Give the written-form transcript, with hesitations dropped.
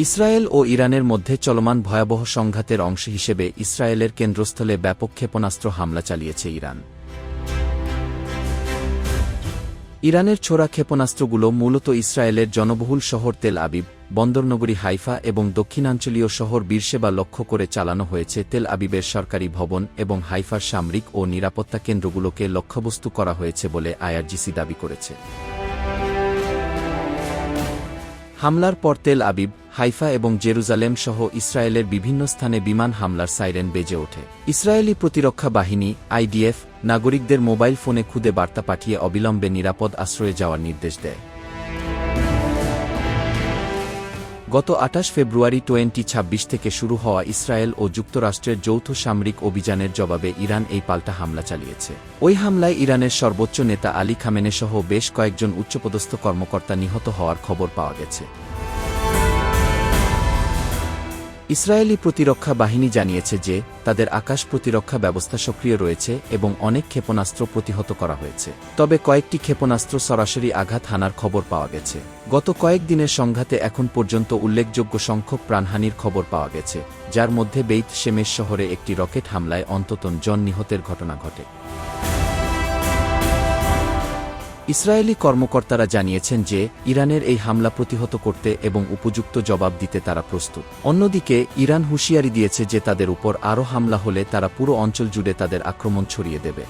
Israel ও ইরানের মধ্যে চলমান ভয়াবহ সংঘাতের অংশ হিসেবে ইসরায়েলের কেন্দ্রস্থলে ব্যাপক ক্ষেপণাস্ত্র হামলা চালিয়েছে ইরান। ইরানের ছোড়া ক্ষেপণাস্ত্রগুলো মূলত ইসরায়েলের জনবহুল শহর তেল আবিব, বন্দরনগরী হাইফা এবং দক্ষিণাঞ্চলীয় শহর বীরশেবা লক্ষ্য করে চালানো হয়েছে। তেল আবিবের সরকারি ভবন এবং হাইফার সামরিক ও নিরাপত্তা কেন্দ্রগুলোকে লক্ষ্যবস্তু করা হয়েছে বলে আইআরজিসি দাবি করেছে। হামলার পর তেল আবিব, হাইফা এবং জেরুজালেম সহ ইসরায়েলের বিভিন্ন স্থানে বিমান হামলার সাইরেন বেজে ওঠে। ইসরায়েলি প্রতিরক্ষা বাহিনী আইডিএফ নাগরিকদের মোবাইল ফোনে খুদে বার্তা পাঠিয়ে অবিলম্বে নিরাপদ আশ্রয়ে যাওয়ার নির্দেশ দেয়। গত ২৮ ফেব্রুয়ারি 2026 থেকে শুরু হওয়া ইসরায়েল ও যুক্তরাষ্ট্রের যৌথ সামরিক অভিযানের জবাবে ইরান এই পাল্টা হামলা চালিয়েছে। ওই হামলায় ইরানের সর্বোচ্চ নেতা আলী খামেনে সহ বেশ কয়েকজন উচ্চপদস্থ কর্মকর্তা নিহত হওয়ার খবর পাওয়া গেছে। ইসরায়েলি প্রতিরক্ষা বাহিনী জানিয়েছে যে তাদের আকাশ প্রতিরক্ষা ব্যবস্থা সক্রিয় রয়েছে এবং অনেক ক্ষেপণাস্ত্র প্রতিহত করা হয়েছে। তবে কয়েকটি ক্ষেপণাস্ত্র সরাসরি আঘাত হানার খবর পাওয়া গেছে। গত কয়েকদিনের সংঘাতে এখন পর্যন্ত উল্লেখযোগ্য সংখ্যক প্রাণহানির খবর পাওয়া গেছে, যার মধ্যে বেইত শেমেশ শহরে একটি রকেট হামলায় অন্তত জন নিহতের ঘটনা ঘটে। ইসরায়েলি কর্মকর্তারা জানিয়েছেন যে ইরানের এই হামলা প্রতিহত করতে এবং উপযুক্ত জবাব দিতে তারা প্রস্তুত। অন্যদিকে ইরান হুঁশিয়ারি দিয়েছে যে তাদের উপর আরও হামলা হলে তারা পুরো অঞ্চল জুড়ে তাদের আক্রমণ ছড়িয়ে দেবে।